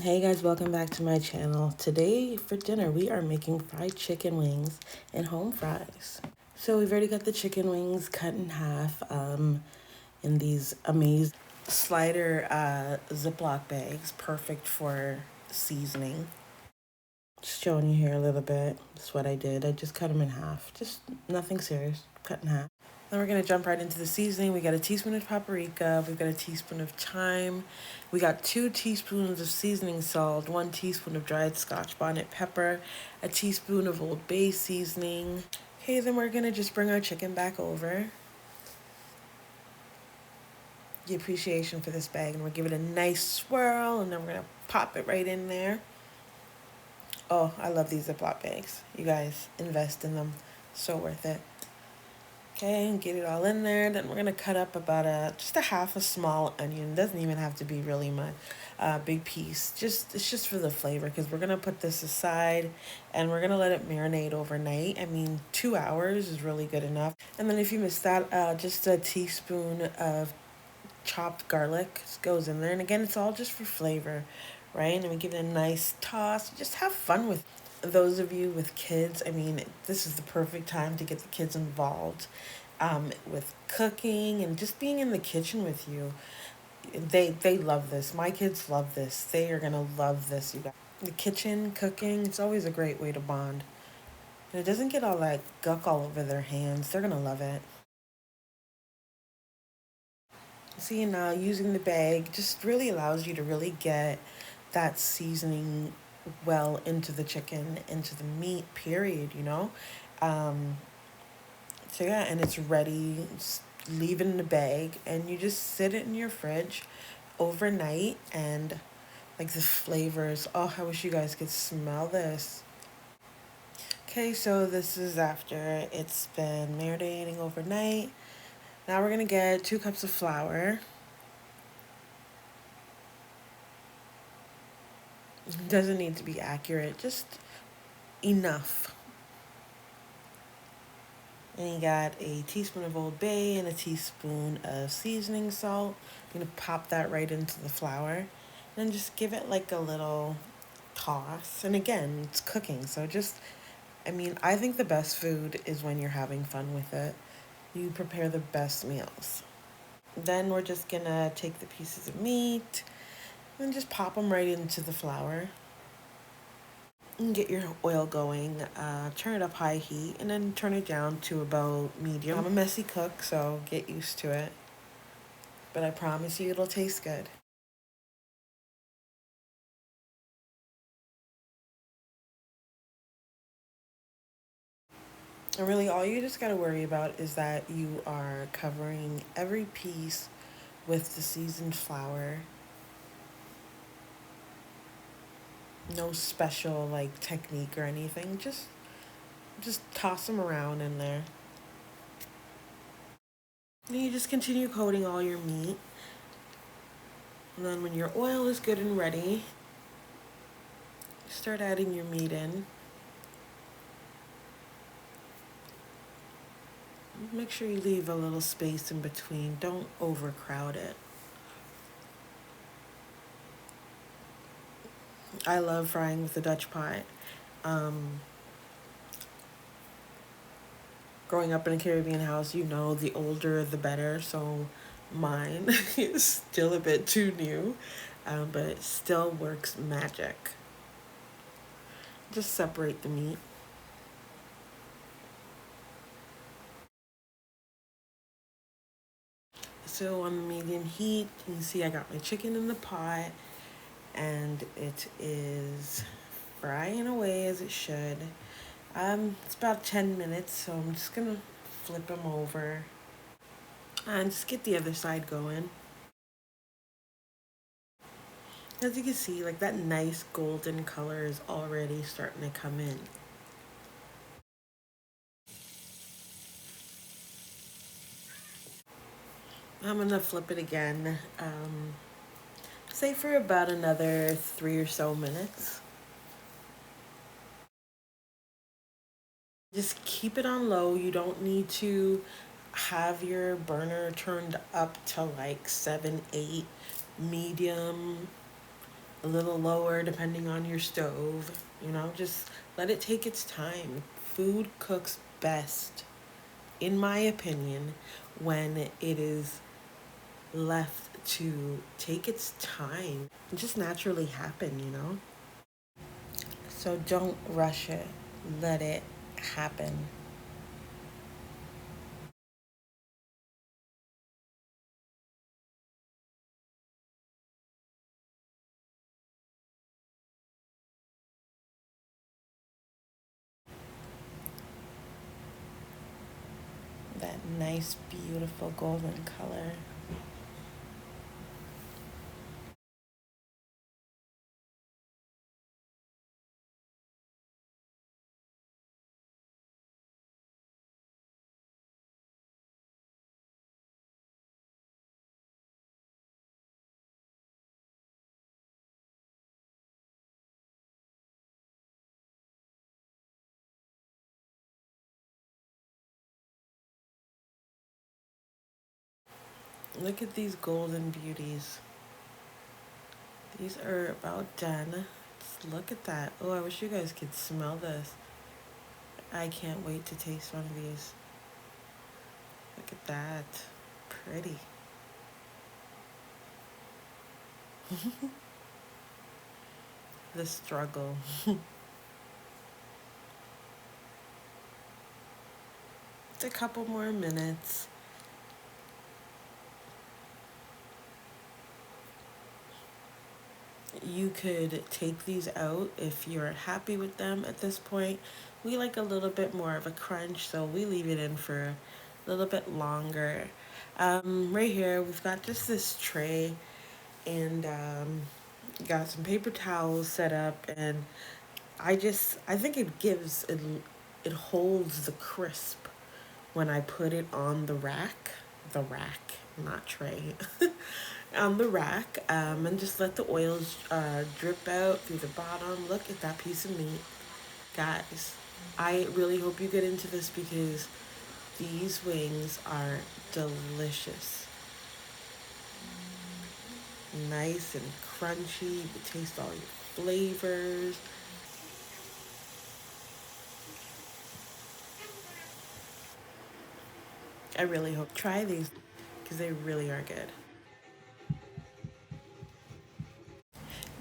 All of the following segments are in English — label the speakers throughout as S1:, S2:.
S1: Hey guys, welcome back to my channel. Today for dinner we are making fried chicken wings and home fries. So we've already got the chicken wings cut in half in these amazing slider Ziploc bags, perfect for seasoning. Just showing you here a little bit. That's what I did. I just cut them in half. Just nothing serious. Cut in half. Then we're gonna jump right into the seasoning. We got a teaspoon of paprika, we've got a teaspoon of thyme, we got 2 teaspoons of seasoning salt, 1 teaspoon of dried Scotch bonnet pepper, a teaspoon of Old Bay seasoning. Okay, then we're gonna just bring our chicken back over. The appreciation for this bag, and we'll give it a nice swirl, and then we're gonna pop it right in there. Oh, I love these Ziploc bags. You guys invest in them. So worth it. Okay, and get it all in there. Then we're gonna cut up about just a half a small onion. Doesn't even have to be really much, big piece. It's just for the flavor, because we're gonna put this aside, and we're gonna let it marinate overnight. I mean, 2 hours is really good enough. And then if you missed that, just a teaspoon of chopped garlic goes in there. And again, it's all just for flavor, right? And we give it a nice toss. Just have fun with those of you with kids. I mean, this is the perfect time to get the kids involved with cooking and just being in the kitchen with you. They love this. My kids love this. They are gonna love this, you guys. The kitchen, cooking, it's always a great way to bond. And it doesn't get all that guck all over their hands. They're gonna love it. See, now using the bag just really allows you to really get that seasoning well into the chicken, into the meat, period, you know? Um, so yeah, and it's ready. Just leave it in the bag, and you just sit it in your fridge overnight, and like the flavors. Oh, I wish you guys could smell this. Okay, so this is after it's been marinating overnight. Now we're gonna get 2 cups of flour. It doesn't need to be accurate, just enough. And you got a teaspoon of Old Bay and a teaspoon of seasoning salt. I'm gonna pop that right into the flour. And then just give it like a little toss. And again, it's cooking, so just, I mean, I think the best food is when you're having fun with it. You prepare the best meals. Then we're just gonna take the pieces of meat and just pop them right into the flour. And get your oil going, turn it up high heat, and then turn it down to about medium. I'm a messy cook, so get used to it. But I promise you it'll taste good. And really all you just gotta worry about is that you are covering every piece with the seasoned flour. No special like technique or anything. Just toss them around in there. And you just continue coating all your meat. And then when your oil is good and ready, start adding your meat in. Make sure you leave a little space in between. Don't overcrowd it. I love frying with the Dutch pot. Um, Growing up in a Caribbean house, you know, the older the better. So mine is still a bit too new, but it still works magic. Just separate the meat. So on medium heat, you can see I got my chicken in the pot, and it is frying away as it should. It's about 10 minutes, so I'm just gonna flip them over and just get the other side going. As you can see, like that nice golden color is already starting to come in. I'm gonna flip it again, say for about another 3 or so minutes. Just keep it on low. You don't need to have your burner turned up to like 7, 8, medium. a little lower depending on your stove. You know, just let it take its time. Food cooks best, in my opinion, when it is left to take its time and just naturally happen, you know? So don't rush it, let it happen. That nice, beautiful golden color. Look at these golden beauties. These are about done. Just look at that. Oh, I wish you guys could smell this. I can't wait to taste one of these. Look at that. Pretty. The struggle. It's a couple more minutes. You could take these out if you're happy with them at this point. We like a little bit more of a crunch, so we leave it in for a little bit longer. Right here, we've got just this tray and got some paper towels set up, and I think it holds the crisp when I put it on the rack, not tray, on the rack, and just let the oils drip out through the bottom. Look at that piece of meat, guys. I really hope you get into this because these wings are delicious, nice and crunchy. You can taste all your flavors. I really hope try these because they really are good.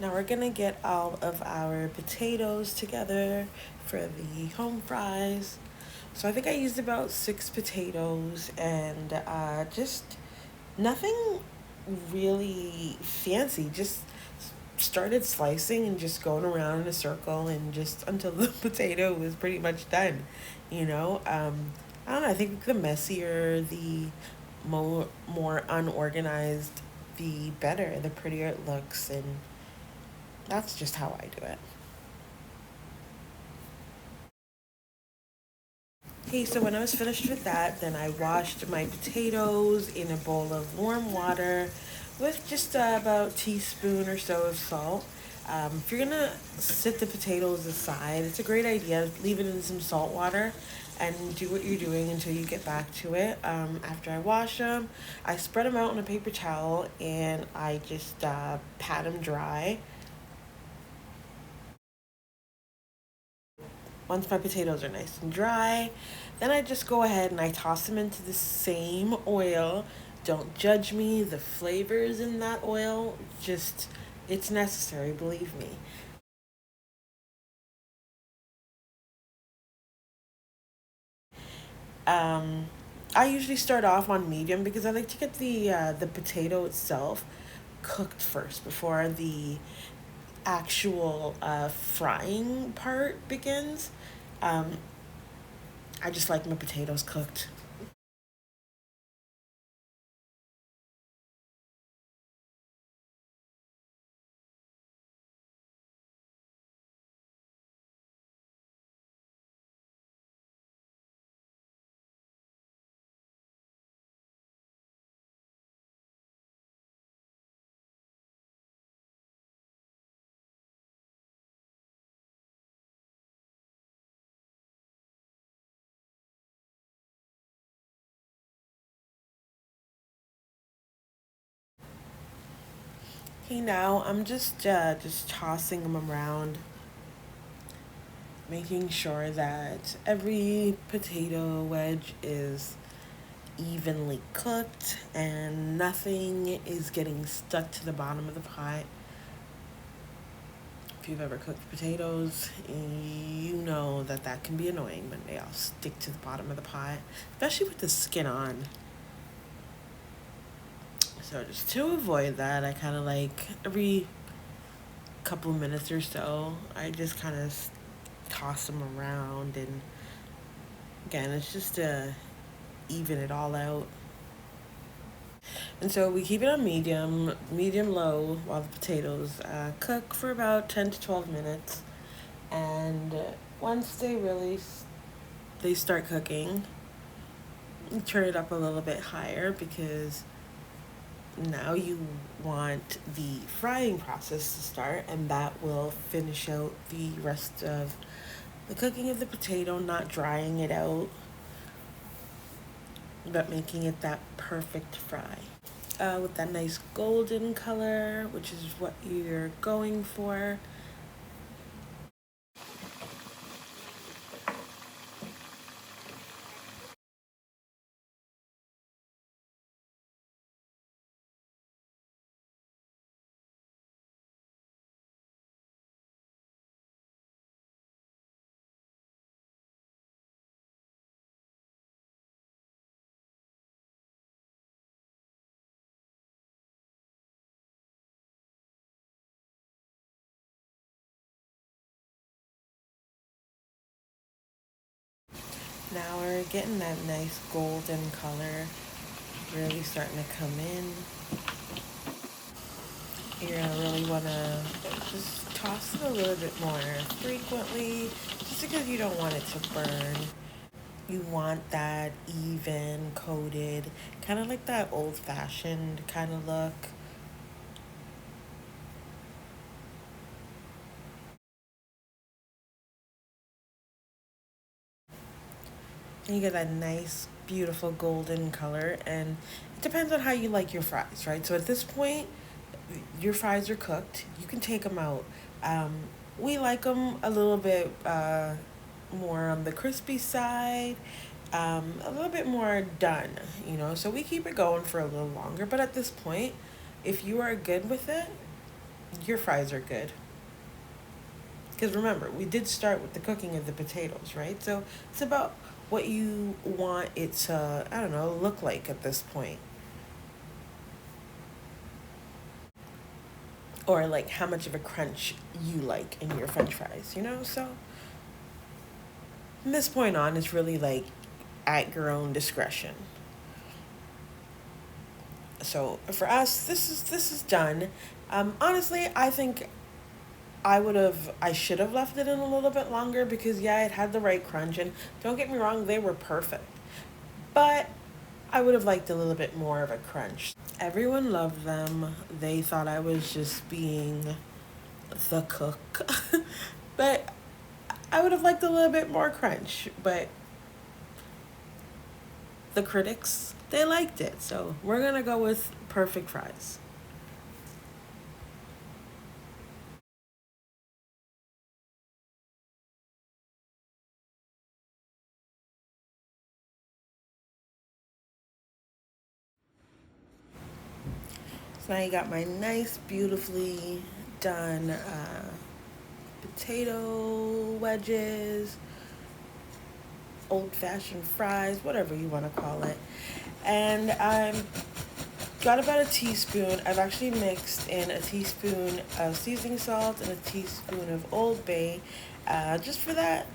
S1: Now we're gonna get all of our potatoes together for the home fries. So I think I used about 6 potatoes and just nothing really fancy. Just started slicing and just going around in a circle and just until the potato was pretty much done. You know, I don't know. I think the messier, the more unorganized, the better, the prettier it looks, and that's just how I do it. Okay, so when I was finished with that, then I washed my potatoes in a bowl of warm water with just about a teaspoon or so of salt. If you're gonna sit the potatoes aside, it's a great idea. Leave it in some salt water and do what you're doing until you get back to it. After I wash them, I spread them out on a paper towel and I just pat them dry. Once my potatoes are nice and dry, then I just go ahead and I toss them into the same oil. Don't judge me, the flavors in that oil, just, it's necessary, believe me. Um, I usually start off on medium because I like to get the potato itself cooked first before the actual frying part begins. Um, I just like my potatoes cooked. Okay, now I'm just tossing them around, making sure that every potato wedge is evenly cooked and nothing is getting stuck to the bottom of the pot. If you've ever cooked potatoes, you know that that can be annoying when they all stick to the bottom of the pot, especially with the skin on. So just to avoid that, I kind of like every couple of minutes or so, I just kind of toss them around, and again, it's just to even it all out. And so we keep it on medium low while the potatoes cook for about 10 to 12 minutes. And once they start cooking, you turn it up a little bit higher because now you want the frying process to start, and that will finish out the rest of the cooking of the potato, not drying it out, but making it that perfect fry. With that nice golden color, which is what you're going for. Now we're getting that nice golden color really starting to come in. You're gonna really wanna just toss it a little bit more frequently, just because you don't want it to burn. You want that even coated, kind of like that old-fashioned kind of look. And you get that nice, beautiful golden color, and it depends on how you like your fries, right? So at this point, your fries are cooked. You can take them out. Um, we like them a little bit more on the crispy side, a little bit more done, you know. So we keep it going for a little longer. But at this point, if you are good with it, your fries are good. Because remember, we did start with the cooking of the potatoes, right? So it's about what you want it to, I don't know, look like at this point. Or like how much of a crunch you like in your french fries, you know? So from this point on, it's really like at your own discretion. So for us, this is done. Honestly, I think I should have left it in a little bit longer because yeah, it had the right crunch, and don't get me wrong, they were perfect. But I would have liked a little bit more of a crunch. Everyone loved them. They thought I was just being the cook. But I would have liked a little bit more crunch, but the critics, they liked it. So we're going to go with perfect fries. So now you got my nice, beautifully done potato wedges, old-fashioned fries, whatever you want to call it. And I'm got about a teaspoon. I've actually mixed in a teaspoon of seasoning salt and a teaspoon of Old Bay, just for that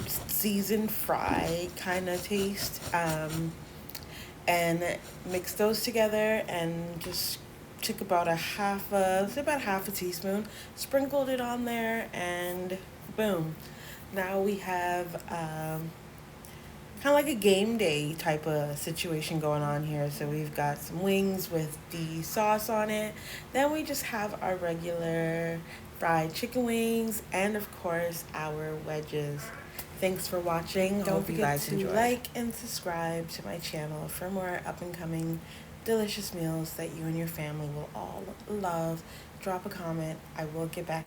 S1: seasoned fry kind of taste. And mix those together and just took about say about half a teaspoon, sprinkled it on there, and boom. Now we have kind of like a game day type of situation going on here. So we've got some wings with the sauce on it. Then we just have our regular fried chicken wings, and of course our wedges. Thanks for watching. Don't Hope you guys forget to enjoyed. Like and subscribe to my channel for more up and coming delicious meals that you and your family will all love. drop a comment. I will get back.